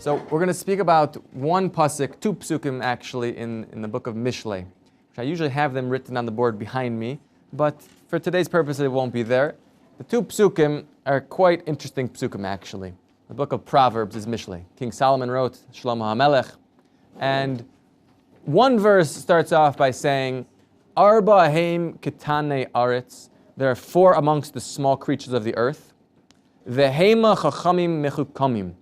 So we're going to speak about one pasuk, two psukim actually, in the book of Mishlei. I usually have them written on the board behind me, but for today's purpose it won't be there. The two psukim are quite interesting psukim actually. The book of Proverbs is Mishlei. King Solomon wrote, Shlomo HaMelech, and one verse starts off by saying, Arba heim ketane aretz, there are four amongst the small creatures of the earth, Vehema chachamim mechukamim,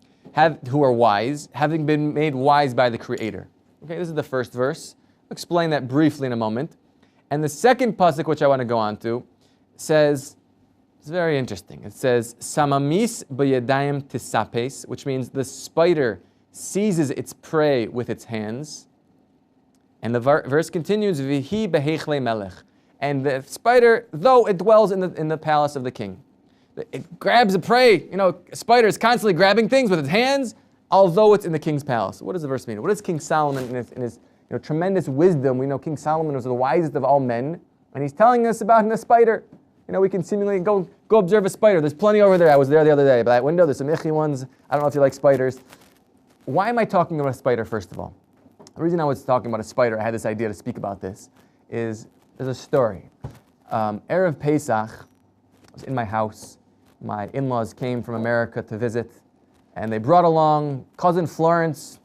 who are wise, having been made wise by the Creator. Okay, this is the first verse. I'll explain that briefly in a moment. And the second pasuk, which I want to go on to, says, it's very interesting. It says, Samamis b'yadayim tisapes, which means the spider seizes its prey with its hands. And the verse continues, Vihi behechle melech. And the spider, though it dwells in the palace of the king, it grabs a prey. A spider is constantly grabbing things with its hands, although it's in the king's palace. What does the verse mean? What does King Solomon, in his tremendous wisdom, we know King Solomon was the wisest of all men, and he's telling us about a spider. We can seemingly go observe a spider. There's plenty over there. I was there the other day by that window. There's some icky ones. I don't know if you like spiders. Why am I talking about a spider, first of all? The reason I was talking about a spider, I had this idea to speak about this, is there's a story. Erev Pesach, I was in my house. My in-laws came from America to visit, and they brought along cousin Florence,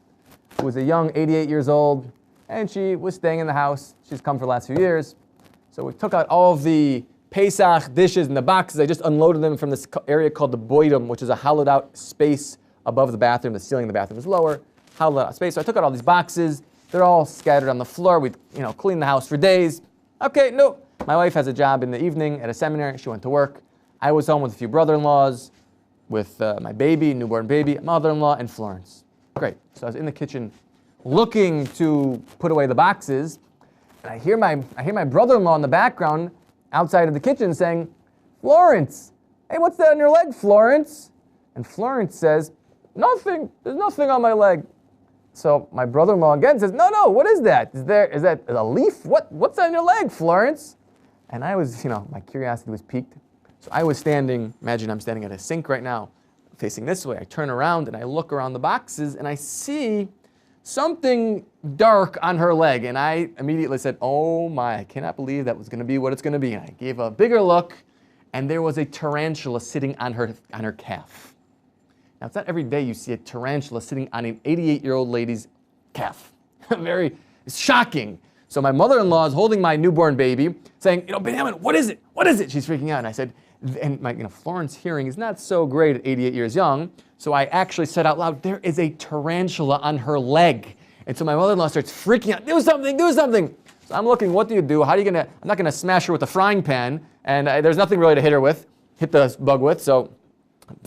who was a young 88 years old, and she was staying in the house. She's come for the last few years. So we took out all of the Pesach dishes and the boxes. I just unloaded them from this area called the boidum, which is a hollowed out space above the bathroom. The ceiling in the bathroom is lower, hollowed out space. So I took out all these boxes. They're all scattered on the floor. We cleaned the house for days. Okay, no. My wife has a job in the evening at a seminary. She went to work. I was home with a few brother-in-laws, with my baby, newborn baby, mother-in-law, and Florence. Great. So I was in the kitchen looking to put away the boxes, and I hear my brother-in-law in the background outside of the kitchen saying, Florence, hey, what's that on your leg, Florence? And Florence says, nothing. There's nothing on my leg. So my brother-in-law again says, no, what is that? Is that a leaf? What's on your leg, Florence? And I was, my curiosity was piqued. So I was imagine I'm standing at a sink right now, facing this way. I turn around and I look around the boxes and I see something dark on her leg. And I immediately said, oh my, I cannot believe that was going to be what it's going to be. And I gave a bigger look, and there was a tarantula sitting on her calf. Now, it's not every day you see a tarantula sitting on an 88-year-old lady's calf. It's shocking. So my mother-in-law is holding my newborn baby, saying, Binyamin, what is it? What is it? She's freaking out. And I said, and my Florence hearing is not so great at 88 years young, so I actually said out loud, there is a tarantula on her leg. And so my mother-in-law starts freaking out, do something. So I'm looking, what do you do? I'm not gonna smash her with a frying pan, and there's nothing really to hit the bug with, so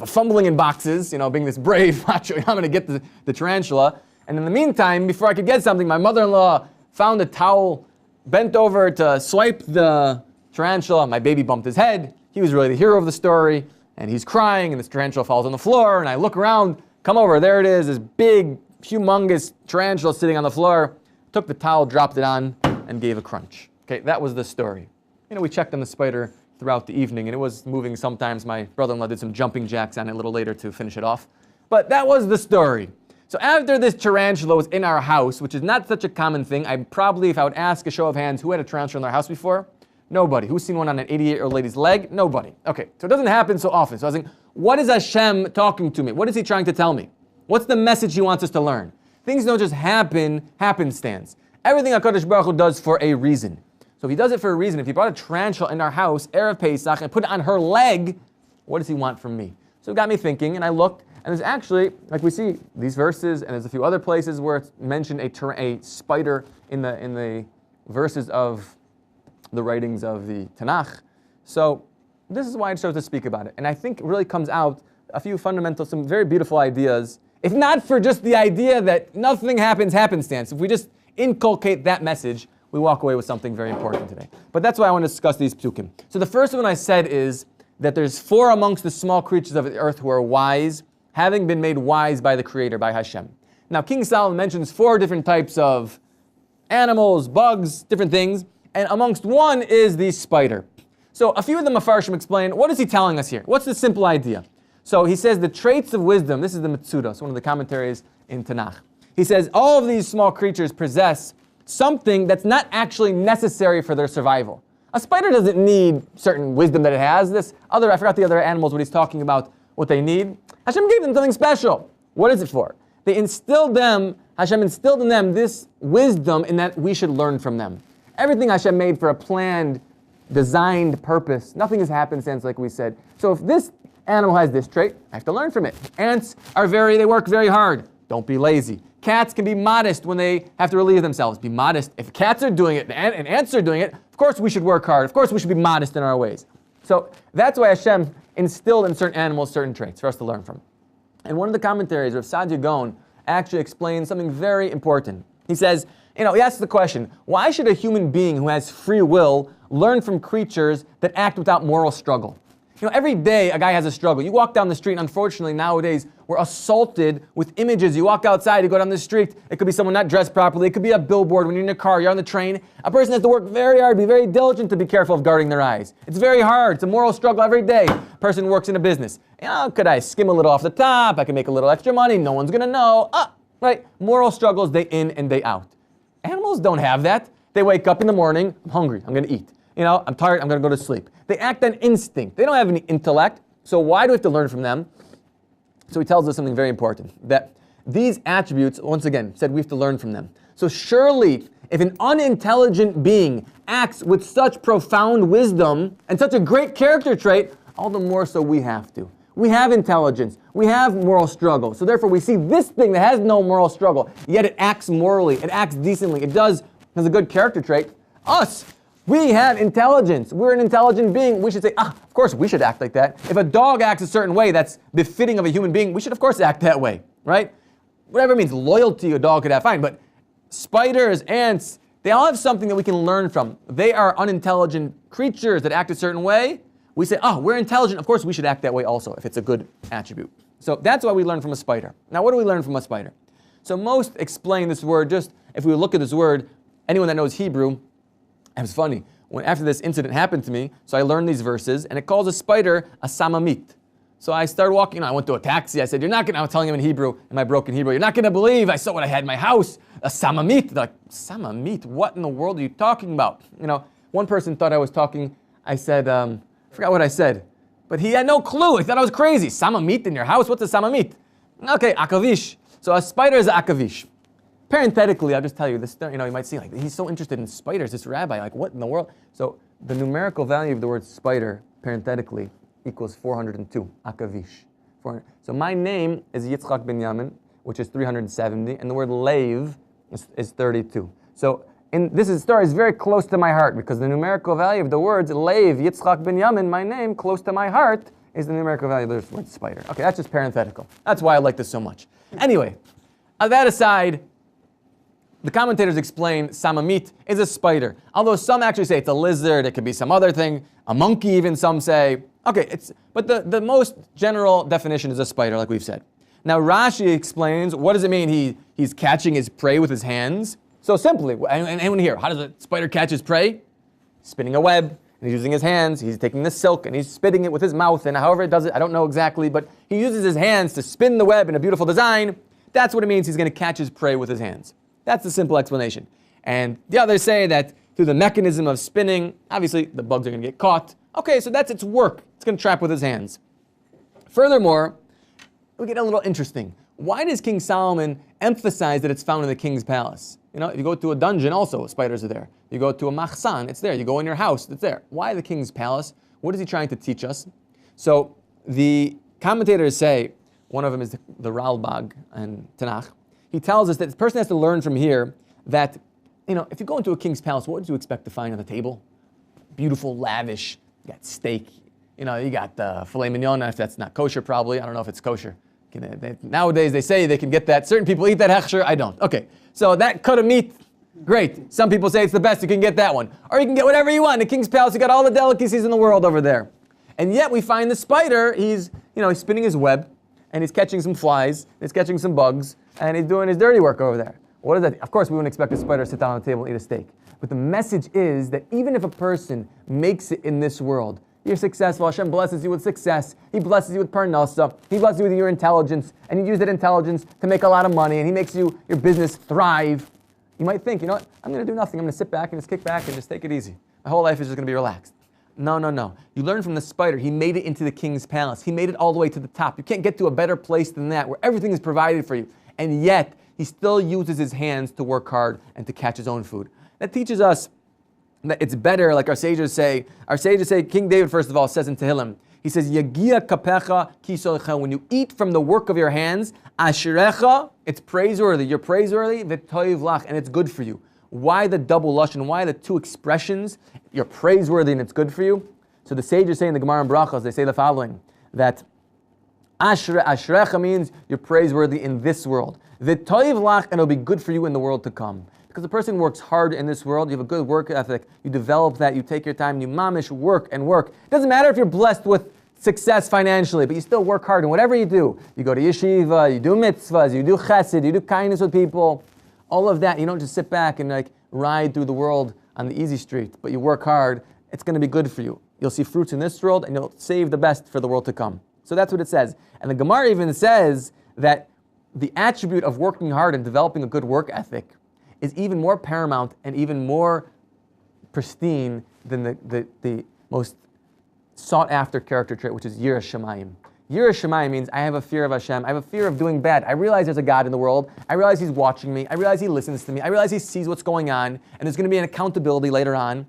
fumbling in boxes, being this brave macho, I'm gonna get the tarantula. And in the meantime, before I could get something, my mother-in-law found a towel, bent over to swipe the tarantula. My baby bumped his head. He was really the hero of the story, and he's crying, and this tarantula falls on the floor, and I look around, come over, there it is, this big, humongous tarantula sitting on the floor. Took the towel, dropped it on, and gave a crunch. Okay, that was the story. We checked on the spider throughout the evening, and it was moving sometimes. My brother-in-law did some jumping jacks on it a little later to finish it off. But that was the story. So after this tarantula was in our house, which is not such a common thing, if I would ask a show of hands, who had a tarantula in their house before? Nobody. Who's seen one on an 88-year-old lady's leg? Nobody. Okay, so it doesn't happen so often. So I was thinking, what is Hashem talking to me? What is he trying to tell me? What's the message he wants us to learn? Things don't just happen happenstance. Everything HaKadosh Baruch Hu does for a reason. So if he does it for a reason, if he brought a tarantula in our house, Erev Pesach, and put it on her leg, what does he want from me? So it got me thinking, and I looked, and there's actually, like we see these verses, and there's a few other places where it's mentioned a spider in the verses of the writings of the Tanakh. So this is why I chose to speak about it. And I think it really comes out a few fundamental, some very beautiful ideas, if not for just the idea that nothing happens happenstance. If we just inculcate that message, we walk away with something very important today. But that's why I want to discuss these psukim. So the first one I said is that there's four amongst the small creatures of the earth who are wise, having been made wise by the Creator, by Hashem. Now, King Solomon mentions four different types of animals, bugs, different things, and amongst one is the spider. So a few of the Mefarshim explain, what is he telling us here? What's the simple idea? So he says the traits of wisdom, this is the Metzudos, one of the commentaries in Tanakh. He says all of these small creatures possess something that's not actually necessary for their survival. A spider doesn't need certain wisdom that it has. I forgot the other animals, what he's talking about, what they need. Hashem gave them something special. What is it for? Hashem instilled in them this wisdom in that we should learn from them. Everything Hashem made for a planned, designed purpose. Nothing has happenstance, like we said. So if this animal has this trait, I have to learn from it. Ants they work very hard. Don't be lazy. Cats can be modest when they have to relieve themselves. Be modest. If cats are doing it and ants are doing it, of course we should work hard. Of course we should be modest in our ways. So that's why Hashem instilled in certain animals certain traits for us to learn from. And one of the commentaries, Rav Sadia Gaon, actually explains something very important. He says, he asks the question, why should a human being who has free will learn from creatures that act without moral struggle? Every day a guy has a struggle. You walk down the street, and unfortunately nowadays we're assaulted with images. You walk outside, you go down the street, it could be someone not dressed properly, it could be a billboard when you're in a car, you're on the train. A person has to work very hard, be very diligent to be careful of guarding their eyes. It's very hard, it's a moral struggle every day. A person works in a business. Could I skim a little off the top? I can make a little extra money, no one's gonna know. Right? Moral struggles day in and day out. Animals don't have that. They wake up in the morning, I'm hungry, I'm gonna eat. I'm tired, I'm going to go to sleep. They act on instinct. They don't have any intellect, so why do we have to learn from them? So he tells us something very important, that these attributes, once again, said we have to learn from them. So surely, if an unintelligent being acts with such profound wisdom and such a great character trait, all the more so we have to. We have intelligence. We have moral struggle. So therefore we see this thing that has no moral struggle, yet it acts morally, it acts decently, has a good character trait. Us, we have intelligence. We're an intelligent being. We should say, of course we should act like that. If a dog acts a certain way that's befitting of a human being, we should of course act that way, right? Whatever it means, loyalty a dog could have, fine. But spiders, ants, they all have something that we can learn from. They are unintelligent creatures that act a certain way. We say, we're intelligent. Of course we should act that way also if it's a good attribute. So that's why we learn from a spider. Now what do we learn from a spider? So most explain this word, just if we look at this word, anyone that knows Hebrew, it was funny, after this incident happened to me, so I learned these verses, and it calls a spider a samamit. So I started walking, I went to a taxi, I said, I was telling him in Hebrew, in my broken Hebrew, you're not going to believe I saw what I had in my house, a samamit. They're like, samamit? What in the world are you talking about? One person thought I was talking, I said, I forgot what I said, but he had no clue, he thought I was crazy. Samamit in your house? What's a samamit? Okay, akavish. So a spider is an akavish. Parenthetically, I'll just tell you this, you might see, he's so interested in spiders, this rabbi, what in the world? So the numerical value of the word spider, parenthetically, equals 402, akavish. So my name is Yitzchak Binyamin, which is 370, and the word leiv is 32. So this story is very close to my heart, because the numerical value of the words leiv, Yitzchak Binyamin, my name, close to my heart, is the numerical value of the word spider. Okay, that's just parenthetical. That's why I like this so much. Anyway, that aside, the commentators explain samamit is a spider. Although some actually say it's a lizard, it could be some other thing, a monkey even some say. Okay, but the most general definition is a spider, like we've said. Now Rashi explains, what does it mean he's catching his prey with his hands? So simply, anyone here, how does a spider catch his prey? Spinning a web, and he's using his hands, he's taking the silk and he's spitting it with his mouth, and however it does it, I don't know exactly, but he uses his hands to spin the web in a beautiful design. That's what it means he's going to catch his prey with his hands. That's the simple explanation. And the others say that through the mechanism of spinning, obviously the bugs are going to get caught. Okay, so that's its work. It's going to trap with his hands. Furthermore, we get a little interesting. Why does King Solomon emphasize that it's found in the king's palace? If you go to a dungeon also, spiders are there. You go to a machsan, it's there. You go in your house, it's there. Why the king's palace? What is he trying to teach us? So the commentators say, one of them is the Ralbag and Tanakh. He tells us that the person has to learn from here that, if you go into a king's palace, what do you expect to find on the table? Beautiful, lavish, you got steak, you got filet mignon, if that's not kosher probably, I don't know if it's kosher. Nowadays they say they can get that, certain people eat that hechsher, I don't. Okay, so that cut of meat, great. Some people say it's the best, you can get that one. Or you can get whatever you want. In the king's palace, you got all the delicacies in the world over there. And yet we find the spider, he's spinning his web, and he's catching some flies, he's catching some bugs, and he's doing his dirty work over there. What is that? Of course, we wouldn't expect a spider to sit down on the table and eat a steak. But the message is that even if a person makes it in this world, You're successful. Hashem blesses you with success. He blesses you with parnasa. He blesses you with your intelligence. And you use that intelligence to make a lot of money. And He makes your business thrive. You might think, you know what? I'm going to do nothing. I'm going to sit back and just kick back and just take it easy. My whole life is just going to be relaxed. No. You learn from the spider. He made it into the king's palace. He made it all the way to the top. You can't get to a better place than that, where everything is provided for you. And yet, he still uses his hands to work hard and to catch his own food. That teaches us that it's better, like our sages say. Our sages say, King David, first of all, says in Tehillim, he says, Yagia kapecha kisolecha. When you eat from the work of your hands, asherecha, it's praiseworthy. You're praiseworthy, v'toiv lach, and it's good for you. Why the double lashon? Why the two expressions? You're praiseworthy and it's good for you. So the sages say in the Gemara and Brachos, they say the following, that ashrecha means you're praiseworthy in this world. V'toiv lach, and it'll be good for you in the world to come. Because the person works hard in this world, you have a good work ethic, you develop that, you take your time, you mamish, work and work. It doesn't matter if you're blessed with success financially, but you still work hard in whatever you do. You go to yeshiva, you do mitzvahs, you do chesed, you do kindness with people. All of that, you don't just sit back and ride through the world on the easy street, but you work hard, it's going to be good for you. You'll see fruits in this world and you'll save the best for the world to come. So that's what it says. And the Gemara even says that the attribute of working hard and developing a good work ethic is even more paramount and even more pristine than the most sought after character trait, which is Yiras Shamayim. Yiras Shamayim means I have a fear of Hashem. I have a fear of doing bad. I realize there's a God in the world. I realize He's watching me. I realize He listens to me. I realize He sees what's going on, and there's going to be an accountability later on.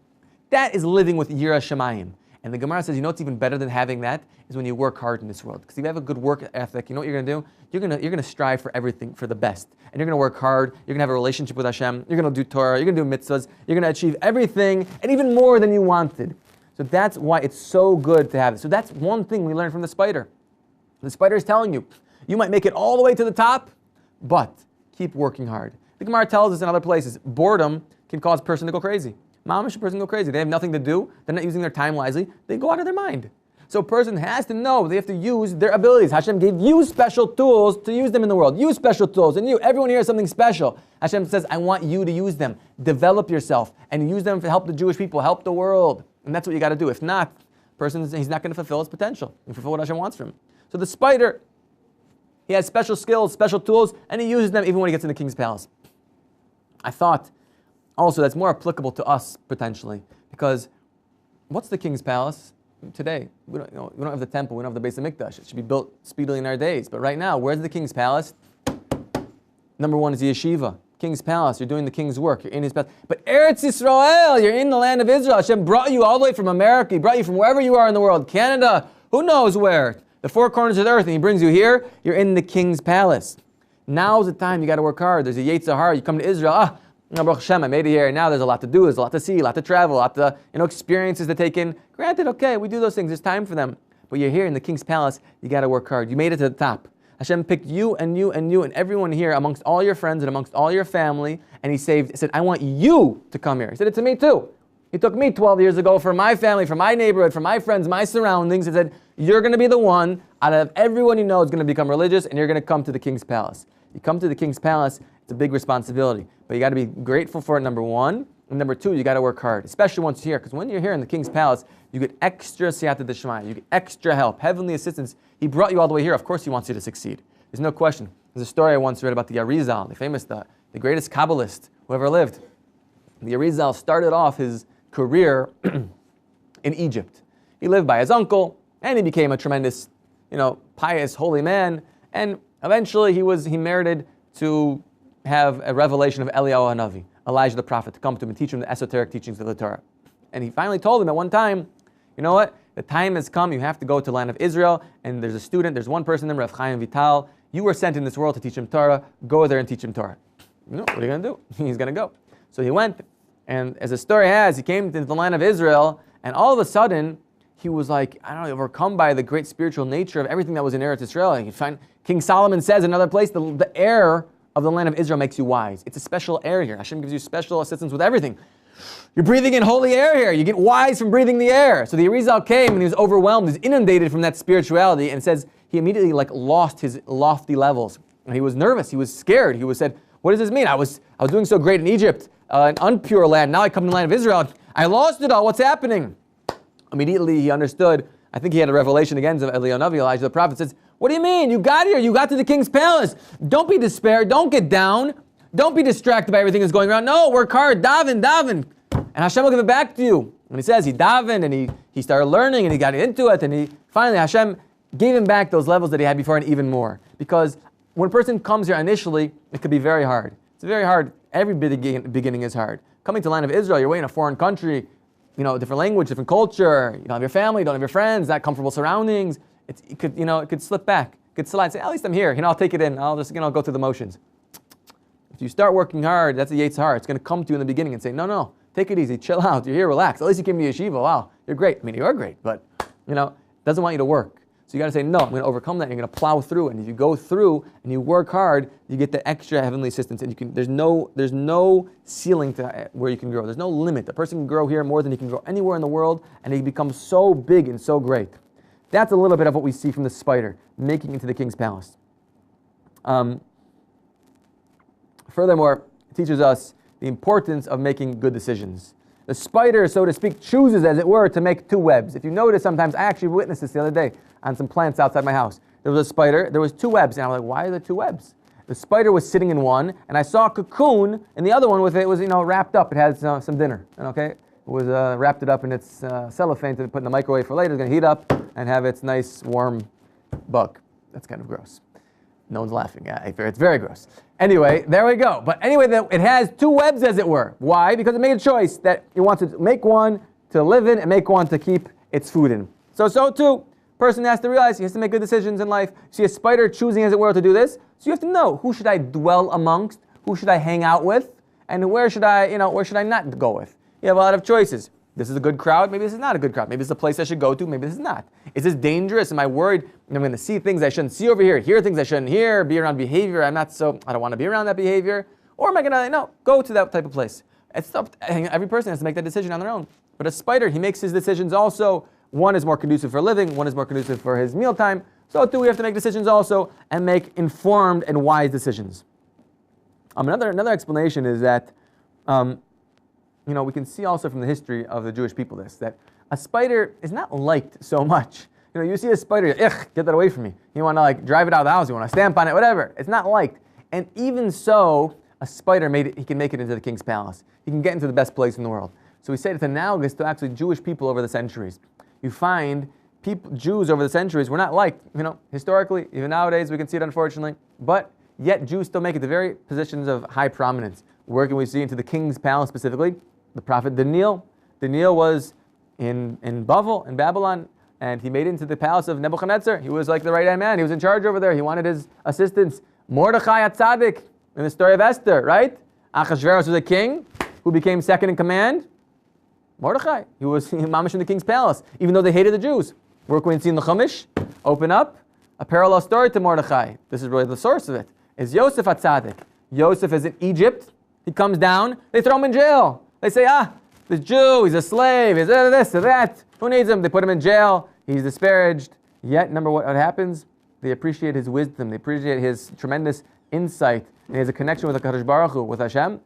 That is living with Yiras Shamayim. And the Gemara says, you know what's even better than having that is when you work hard in this world. Because if you have a good work ethic, you know what you're going to do? You're going to strive for everything, for the best. And you're going to work hard. You're going to have a relationship with Hashem. You're going to do Torah. You're going to do mitzvahs. You're going to achieve everything and even more than you wanted. So that's why it's so good to have it. So that's one thing we learn from the spider. The spider is telling you, you might make it all the way to the top, but keep working hard. The Gemara tells us in other places, boredom can cause a person to go crazy. Mamish, a person go crazy. They have nothing to do. They're not using their time wisely. They go out of their mind. So a person has to know they have to use their abilities. Hashem gave you special tools to use them in the world. Use special tools. And everyone here has something special. Hashem says, I want you to use them. Develop yourself and use them to help the Jewish people, help the world. And that's what you got to do. If not, he's not going to fulfill his potential and fulfill what Hashem wants from him. So the spider, he has special skills, special tools, and he uses them even when he gets in the king's palace. I thought also that's more applicable to us potentially, because what's the king's palace today? We don't have the temple, we don't have the Beis HaMikdash. It should be built speedily in our days. But right now, where's the king's palace? Number one is the yeshiva. King's palace, you're doing the king's work, you're in his palace. But Eretz Yisrael, you're in the land of Israel. Hashem brought you all the way from America, He brought you from wherever you are in the world, Canada, who knows where, the four corners of the earth, and He brings you here, you're in the king's palace. Now's the time you got to work hard. There's a Yetzer Hara, you come to Israel, Baruch Hashem, I made it here, now there's a lot to do, there's a lot to see, a lot to travel, a lot to, experiences to take in. Granted, okay, we do those things, there's time for them. But you're here in the king's palace, you got to work hard. You made it to the top. Hashem picked you and you and you and everyone here amongst all your friends and amongst all your family, and He said, I want you to come here. He said it to me too. He took me 12 years ago for my family, for my neighborhood, for my friends, my surroundings. He said, you're going to be the one out of everyone you know is going to become religious, and you're going to come to the king's palace. You come to the king's palace, it's a big responsibility, but you got to be grateful for it, number one. And number two, you got to work hard, especially once you're here, because when you're here in the king's palace, you get extra siyata d'shmaya, you get extra help, heavenly assistance. He brought you all the way here. Of course He wants you to succeed. There's no question. There's a story I once read about the Arizal, the famous, the greatest Kabbalist who ever lived. The Arizal started off his career in Egypt. He lived by his uncle, and he became a tremendous, pious, holy man. And eventually he merited to have a revelation of Eliyahu Hanavi, Elijah the prophet, to come to him and teach him the esoteric teachings of the Torah. And he finally told him at one time, you know what? The time has come. You have to go to the land of Israel. And there's one person there, Rav Chaim Vital. You were sent in this world to teach him Torah. Go there and teach him Torah. What are you going to do? He's going to go. So he went. And as the story has, he came into the land of Israel. And all of a sudden, he was overcome by the great spiritual nature of everything that was in Eretz Israel. And you find King Solomon says in another place, the air of the land of Israel makes you wise. It's a special air here. Hashem gives you special assistance with everything. You're breathing in holy air here. You get wise from breathing the air. So the Arizal came and he was overwhelmed. He was inundated from that spirituality, and it says he immediately lost his lofty levels. And he was nervous. He was scared. He said, what does this mean? I was doing so great in Egypt, an unpure land. Now I come to the land of Israel. I lost it all. What's happening? Immediately he understood. I think he had a revelation again of Eliyahu Elijah the prophet says, what do you mean? You got here. You got to the king's palace. Don't be despair. Don't get down. Don't be distracted by everything that's going around. No, work hard. Daven. And Hashem will give it back to you. And he says he davened and he started learning and he got into it. And finally Hashem gave him back those levels that he had before and even more. Because when a person comes here initially, it could be very hard. It's very hard. Every beginning is hard. Coming to the land of Israel, you're away in a foreign country, different language, different culture. You don't have your family, you don't have your friends, not comfortable surroundings. It could slip back. It could slide. Say, at least I'm here. I'll take it in. I'll just go through the motions. If you start working hard, that's the Yetzer Hara. It's going to come to you in the beginning and say, no, take it easy, chill out. You're here, relax. At least you came to yeshiva. Wow, you're great. I mean, you are great, but doesn't want you to work. So you got to say, no, I'm going to overcome that. And you're going to plow through. And if you go through and you work hard, you get the extra heavenly assistance. And there's no ceiling to where you can grow. There's no limit. A person can grow here more than he can grow anywhere in the world, and he becomes so big and so great. That's a little bit of what we see from the spider making into the king's palace. Furthermore, it teaches us the importance of making good decisions. The spider, so to speak, chooses, as it were, to make two webs. If you notice, sometimes I actually witnessed this the other day on some plants outside my house. There was a spider, there was two webs, and I was like, why are there two webs? The spider was sitting in one, and I saw a cocoon, and the other one with it was, wrapped up. It had some dinner, okay? It was wrapped it up in its cellophane to put in the microwave for later. It's going to heat up and have its nice warm bug. That's kind of gross. No one's laughing. Yeah, it's very gross. Anyway, there we go. But anyway, it has two webs, as it were. Why? Because it made a choice that it wants to make one to live in and make one to keep its food in. So too, person has to realize he has to make good decisions in life. See a spider choosing, as it were, to do this. So you have to know, who should I dwell amongst? Who should I hang out with? And where should I not go with? You have a lot of choices. This is a good crowd. Maybe this is not a good crowd. Maybe this is a place I should go to. Maybe this is not. Is this dangerous? Am I worried I'm going to see things I shouldn't see over here, hear things I shouldn't hear, be around behavior I don't want to be around that behavior? Or am I going to go to that type of place? Every person has to make that decision on their own. But a spider, he makes his decisions also. One is more conducive for living. One is more conducive for his mealtime. So too, we have to make decisions also and make informed and wise decisions. Another explanation is that we can see also from the history of the Jewish people that a spider is not liked so much. You see a spider, get that away from me. You want to drive it out of the house, you want to stamp on it, whatever. It's not liked. And even so, a spider he can make it into the king's palace. He can get into the best place in the world. So we say it's analogous to actually Jewish people over the centuries. You find Jews over the centuries were not liked. Historically, even nowadays we can see it unfortunately, but yet Jews still make it to very positions of high prominence. Where can we see into the king's palace specifically? The prophet Daniel. Daniel was in Bavel, in Babylon, and he made it into the palace of Nebuchadnezzar. He was like the right-hand man. He was in charge over there. He wanted his assistants. Mordechai HaTzadik, in the story of Esther, right? Achashverosh was a king who became second in command. Mordechai, he was mamish in the king's palace, even though they hated the Jews. Where can we see in the Chumash? Open up a parallel story to Mordechai. This is really the source of it. Is Yosef HaTzadik. Yosef is in Egypt. He comes down. They throw him in jail. They say, this Jew, he's a slave, he's this or that. Who needs him? They put him in jail. He's disparaged. Yet, remember what happens? They appreciate his wisdom. They appreciate his tremendous insight. And he has a connection with the Kadosh Baruch Hu, with Hashem.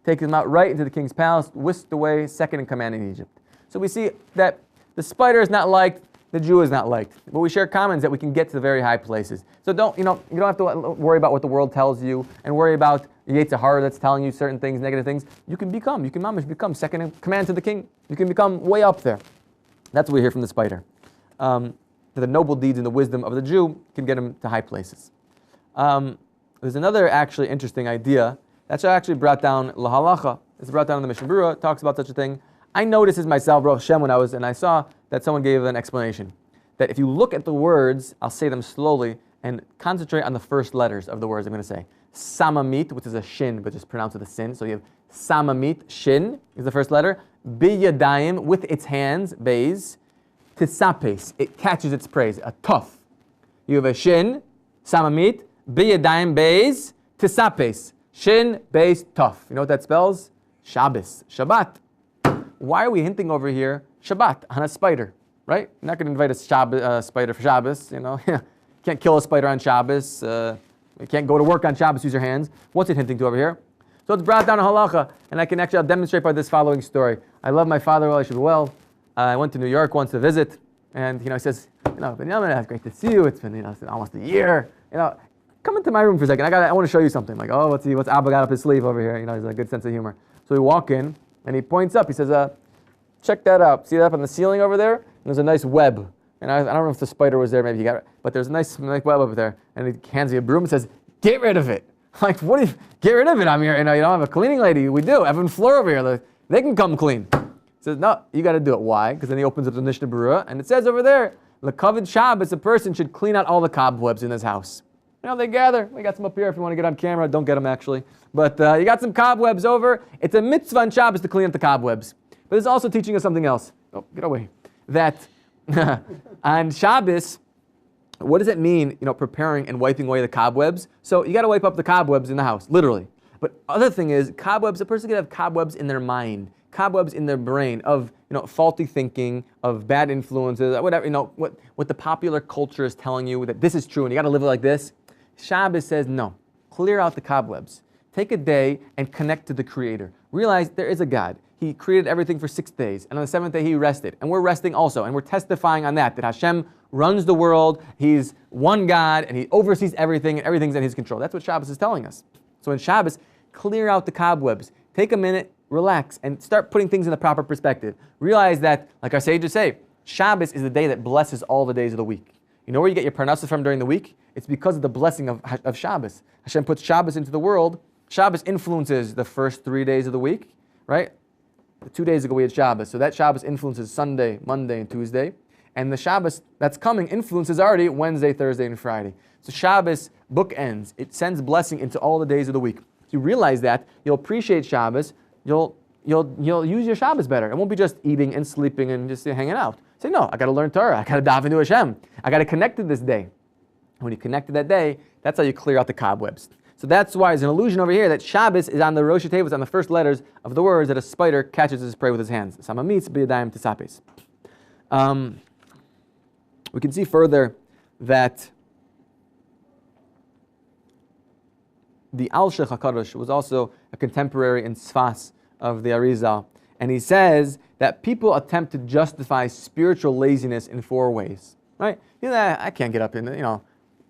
Take him out right into the king's palace, whisked away, second in command in Egypt. So we see that the spider is not liked, the Jew is not liked. But we share commons that we can get to the very high places. So you don't have to worry about what the world tells you and worry about the Yetzer Hara that's telling you certain things, negative things. You can become second in command to the king. You can become way up there. That's what we hear from the spider. The noble deeds and the wisdom of the Jew can get him to high places. There's another actually interesting idea that's actually brought down lahalacha. It's brought down in the Mishnah Berurah. It talks about such a thing. I noticed this myself, Baruch Hashem, and I saw that someone gave an explanation. That if you look at the words, I'll say them slowly, and concentrate on the first letters of the words I'm going to say. Samamit, which is a shin, but just pronounced with a sin. So you have samamit, shin, is the first letter. Biyadayim, with its hands, beis. Tisapes, it catches its prey, a tough. You have a shin, samamit, biyadayim, beis, tisapes. Shin, beis, tough. You know what that spells? Shabbos, Shabbat. Why are we hinting over here Shabbat on a spider, right? You're not going to invite a spider for Shabbos, Can't kill a spider on Shabbos. You can't go to work on Shabbos, use your hands. What's it hinting to over here? So it's brought down a halacha, and I'll demonstrate by this following story. I love my father well, I should be well. I went to New York once to visit, and he says, Binyamin, it's great to see you. It's been it's been almost a year. Come into my room for a second. I want to show you something. Like, oh, what's Abba got up his sleeve over here? He's a good sense of humor. So we walk in, and he points up. He says, check that out. See that up on the ceiling over there? And there's a nice web. And I don't know if the spider was there. Maybe he got it. But there's a nice web over there. And he hands me a broom and says, get rid of it. Like, what if, get rid of it? I'm here. You don't have a cleaning lady. We do. Evan Floor over here. They can come clean. He says, no, you got to do it. Why? Because then he opens up the Mishnah Berurah, and it says over there, L'kavod Shabbos, a person should clean out all the cobwebs in his house. They gather. We got some up here if you want to get on camera. Don't get them, actually. But you got some cobwebs over. It's a mitzvah on Shabbos to clean up the cobwebs. But it's also teaching us something else. Oh, get away. That on Shabbos, what does it mean, preparing and wiping away the cobwebs? So you got to wipe up the cobwebs in the house, literally. But other thing is, cobwebs, a person can have cobwebs in their mind, cobwebs in their brain of, faulty thinking, of bad influences, whatever, what the popular culture is telling you that this is true and you got to live like this. Shabbos says, no, clear out the cobwebs. Take a day and connect to the Creator. Realize there is a God. He created everything for 6 days, and on the 7th day He rested. And we're resting also, and we're testifying on that Hashem runs the world, He's one God, and He oversees everything, and everything's in His control. That's what Shabbos is telling us. So in Shabbos, clear out the cobwebs. Take a minute, relax, and start putting things in the proper perspective. Realize that, like our sages say, Shabbos is the day that blesses all the days of the week. You know where you get your parnassa from during the week? It's because of the blessing of Shabbos. Hashem puts Shabbos into the world. Shabbos influences the first 3 days of the week, right? 2 days ago we had Shabbos, so that Shabbos influences Sunday, Monday, and Tuesday. And the Shabbos that's coming influences already Wednesday, Thursday, and Friday. So Shabbos bookends. It sends blessing into all the days of the week. If you realize that, you'll appreciate Shabbos. You'll use your Shabbos better. It won't be just eating and sleeping and just hanging out. Say, no, I got to learn Torah. I got to dive into Hashem. I got to connect to this day. When you connect to that day, that's how you clear out the cobwebs. So that's why there's an illusion over here that Shabbos is on the Rosh Hashanah, on the first letters of the words that a spider catches his prey with his hands. Samamitz b'yadayim tisapes. We can see further that the Al-Shech HaKadosh was also a contemporary in Sfas of the Arizal. And he says that people attempt to justify spiritual laziness in 4 ways. Right? I can't get up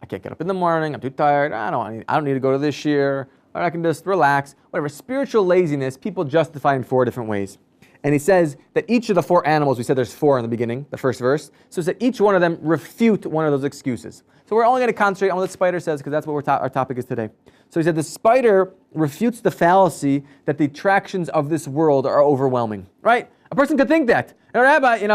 I can't get up in the morning, I'm too tired, I don't need to go to this year, or I can just relax. Whatever. Spiritual laziness, people justify in 4 different ways. And he says that each of the 4 animals, we said there's 4 in the beginning, the first verse, so he said each one of them refute one of those excuses. So we're only going to concentrate on what the spider says, because that's what our topic is today. So he said the spider refutes the fallacy that the attractions of this world are overwhelming. Right? A person could think that. Rabbi,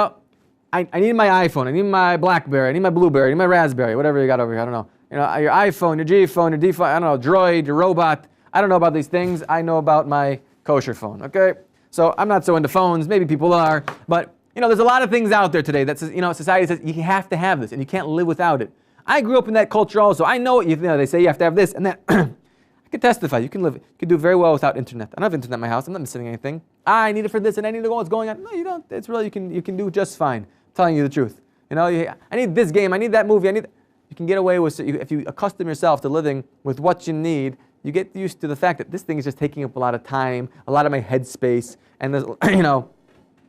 I need my iPhone, I need my BlackBerry, I need my Blueberry, I need my Raspberry, whatever you got over here, I don't know. Your iPhone, your G phone, your D phone, I don't know, Droid, your robot. I don't know about these things. I know about my kosher phone, okay? So I'm not so into phones, maybe people are, but there's a lot of things out there today that says, society says you have to have this and you can't live without it. I grew up in that culture also. I know they say you have to have this and that. I can testify, you can do very well without internet. I don't have internet in my house, I'm not missing anything. I need it for this and I need to know what's going on. No, you don't. It's really, you can do just fine. Telling you the truth. I need this game, I need that movie, you can get away with, if you accustom yourself to living with what you need, you get used to the fact that this thing is just taking up a lot of time, a lot of my headspace, and there's,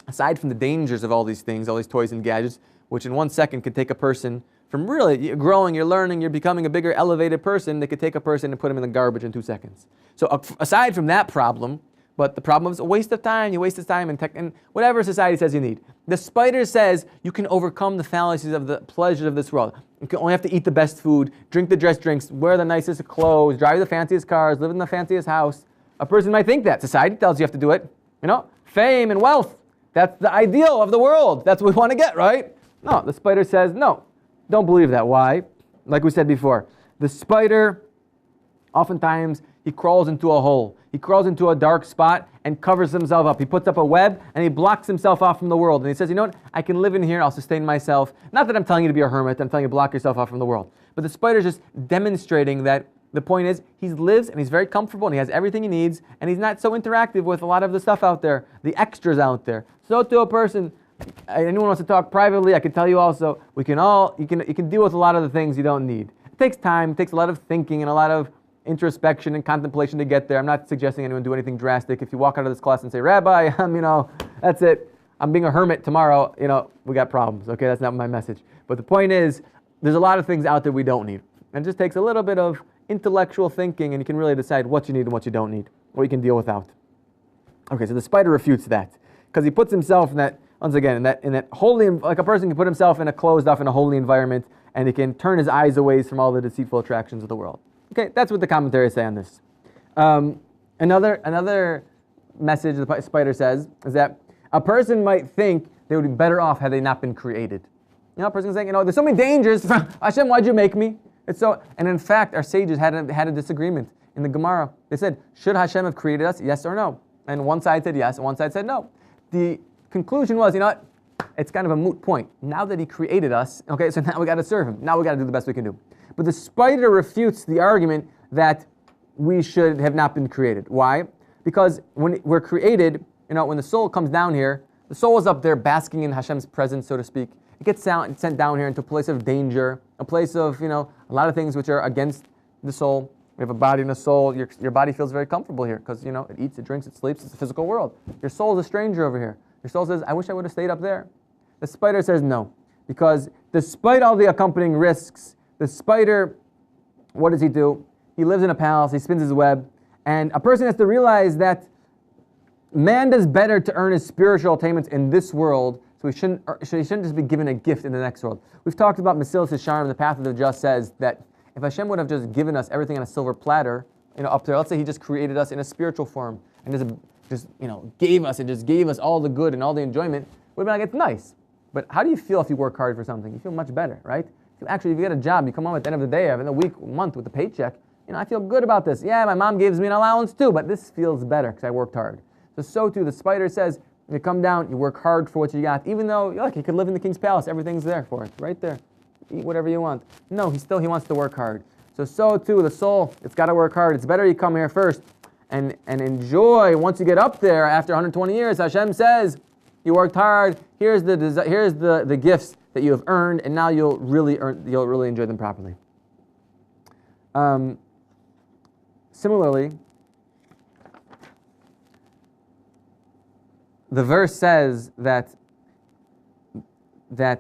aside from the dangers of all these things, all these toys and gadgets, which in 1 second could take a person from really, you're growing, you're learning, you're becoming a bigger elevated person, they could take a person and put him in the garbage in 2 seconds. So aside from that problem, but the problem is a waste of time. You waste this time and whatever society says you need. The spider says you can overcome the fallacies of the pleasures of this world. You can only have to eat the best food, drink the best drinks, wear the nicest clothes, drive the fanciest cars, live in the fanciest house. A person might think that. Society tells you have to do it. Fame and wealth. That's the ideal of the world. That's what we want to get, right? No, the spider says, no, don't believe that. Why? Like we said before, the spider, oftentimes, he crawls into a hole. He crawls into a dark spot and covers himself up. He puts up a web and he blocks himself off from the world. And he says, I can live in here, I'll sustain myself. Not that I'm telling you to be a hermit, I'm telling you to block yourself off from the world. But the spider's just demonstrating that the point is, he lives and he's very comfortable and he has everything he needs and he's not so interactive with a lot of the stuff out there, the extras out there. So to a person, anyone wants to talk privately, I can tell you also, you can deal with a lot of the things you don't need. It takes time, it takes a lot of thinking and a lot of introspection and contemplation to get there. I'm not suggesting anyone do anything drastic. If you walk out of this class and say, Rabbi, that's it. I'm being a hermit tomorrow, we got problems. Okay, that's not my message. But the point is, there's a lot of things out there we don't need. And it just takes a little bit of intellectual thinking, and you can really decide what you need and what you don't need, what you can deal without. Okay, so the spider refutes that, because he puts himself in that, once again, in that holy, like a person can put himself in a closed off, in a holy environment, and he can turn his eyes away from all the deceitful attractions of the world. Okay, that's what the commentaries say on this. Another message the spider says is that a person might think they would be better off had they not been created. A person is saying, there's so many dangers. Hashem, why'd you make me? And in fact, our sages had a disagreement in the Gemara. They said, should Hashem have created us? Yes or no? And one side said yes, and one side said no. The conclusion was, it's kind of a moot point. Now that he created us, okay, so now we got to serve him. Now we got to do the best we can do. But the spider refutes the argument that we should have not been created. Why? Because when we're created, when the soul comes down here, the soul is up there basking in Hashem's presence, so to speak. It gets sent down here into a place of danger, a place of, a lot of things which are against the soul. We have a body and a soul. Your body feels very comfortable here because, it eats, it drinks, it sleeps. It's a physical world. Your soul is a stranger over here. Your soul says, I wish I would have stayed up there. The spider says no, because despite all the accompanying risks, the spider, what does he do? He lives in a palace, he spins his web, and a person has to realize that man does better to earn his spiritual attainments in this world, so he shouldn't just be given a gift in the next world. We've talked about Mesilas Yesharim, the path of the just says that if Hashem would have just given us everything on a silver platter, up there, let's say he just created us in a spiritual form, and just gave us all the good and all the enjoyment, we'd be like, it's nice. But how do you feel if you work hard for something? You feel much better, right? If you get a job, you come home at the end of the day, in a week, month with a paycheck, I feel good about this. Yeah, my mom gives me an allowance too, but this feels better because I worked hard. So too, the spider says, you come down, you work hard for what you got, even though, look, you could live in the king's palace, everything's there for it, right there. Eat whatever you want. No, he wants to work hard. So too, the soul, it's got to work hard. It's better you come here first and enjoy. Once you get up there, after 120 years, Hashem says, you worked hard, here's the gifts that you have earned, and now you'll really enjoy them properly. Similarly, the verse says that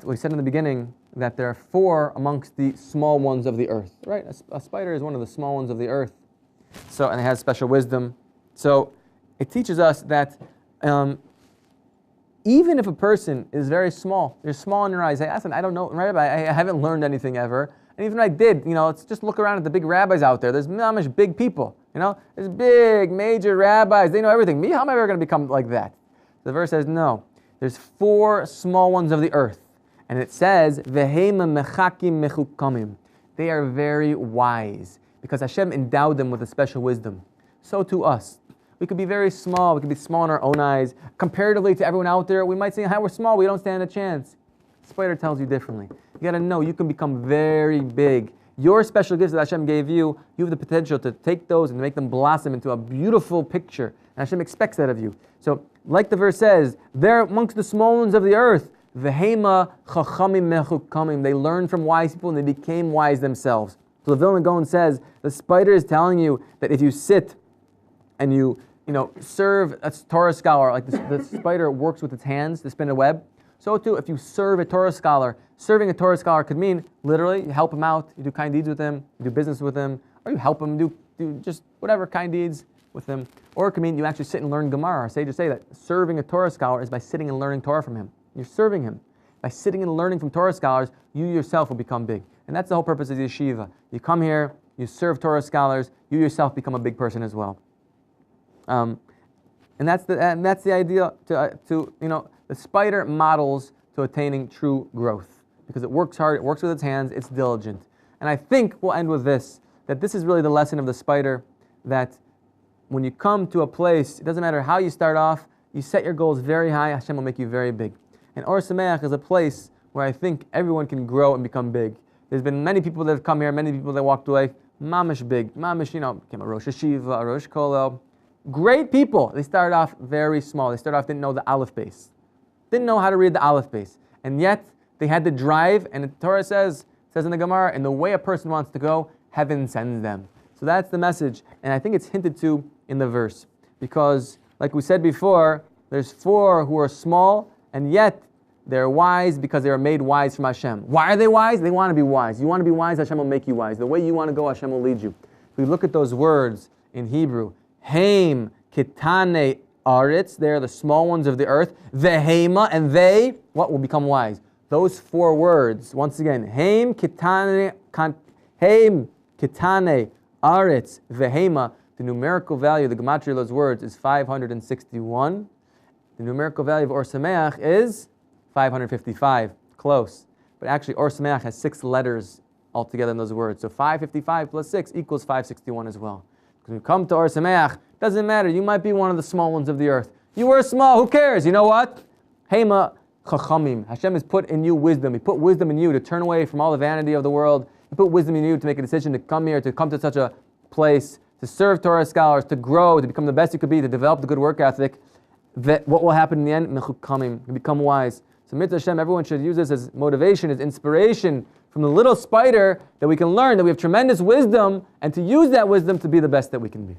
we said in the beginning that there are 4 amongst the small ones of the earth. Right? A spider is one of the small ones of the earth. And it has special wisdom. So it teaches us that even if a person is very small, they're small in your eyes. Hey, listen, I don't know, Rabbi, I haven't learned anything ever. And even if I did, let's just look around at the big rabbis out there. There's not much big people, There's big, major rabbis. They know everything. Me, how am I ever going to become like that? The verse says, no. There's 4 small ones of the earth. And it says, Vehema mechakim mechukamim. They are very wise, because Hashem endowed them with a special wisdom. So to us. We could be very small. We could be small in our own eyes. Comparatively to everyone out there, we might say, we're small. We don't stand a chance. The spider tells you differently. You got to know you can become very big. Your special gifts that Hashem gave you, you have the potential to take those and make them blossom into a beautiful picture. And Hashem expects that of you. So, like the verse says, they're amongst the small ones of the earth. Vehema chachamim mechukamim. They learned from wise people and they became wise themselves. So the Vilna Gaon says, the spider is telling you that if you sit and you serve a Torah scholar, like the spider works with its hands to spin a web, so too, if you serve a Torah scholar, serving a Torah scholar could mean literally you help him out, you do kind deeds with him, you do business with him, or you help him do just whatever kind deeds with him. Or it could mean you actually sit and learn Gemara. Our sages say that serving a Torah scholar is by sitting and learning Torah from him. You're serving him. By sitting and learning from Torah scholars, you yourself will become big. And that's the whole purpose of the yeshiva. You come here, you serve Torah scholars, you yourself become a big person as well. And that's the idea the spider models to attaining true growth, because it works hard, it works with its hands, it's diligent. And I think we'll end with this, that this is really the lesson of the spider, that when you come to a place, it doesn't matter how you start off, you set your goals very high, Hashem will make you very big. And Or Sameach is a place where I think everyone can grow and become big. There's been many people that have come here, many people that walked away, mamish big, mamish, became a Rosh Hashiva, a Rosh Kollel. Great people. They started off very small. They started off, didn't know the Aleph base. Didn't know how to read the Aleph base. And yet, they had the drive, and the Torah says in the Gemara, and the way a person wants to go, heaven sends them. So that's the message. And I think it's hinted to in the verse. Because, like we said before, there's 4 who are small, and yet they're wise because they are made wise from Hashem. Why are they wise? They want to be wise. You want to be wise, Hashem will make you wise. The way you want to go, Hashem will lead you. If we look at those words in Hebrew, Haim, Kitane, Aretz, they're the small ones of the earth. Vehema, and they, what will become wise? Those 4 words, once again, Haim, Kitane, Aretz, Vehema, the numerical value, the gematria of those words is 561. The numerical value of Or Sameach is 555, close. But actually, Or Sameach has 6 letters altogether in those words. So 555 plus 6 equals 561 as well. Because when you come to Or Sameach, doesn't matter. You might be one of the small ones of the earth. You were small. Who cares? You know what? Hema chachamim. Hashem has put in you wisdom. He put wisdom in you to turn away from all the vanity of the world. He put wisdom in you to make a decision to come here, to come to such a place, to serve Torah scholars, to grow, to become the best you could be, to develop the good work ethic. That what will happen in the end? Mechukamim. You become wise. So Mitzvah Hashem, everyone should use this as motivation, as inspiration from the little spider that we can learn that we have tremendous wisdom and to use that wisdom to be the best that we can be.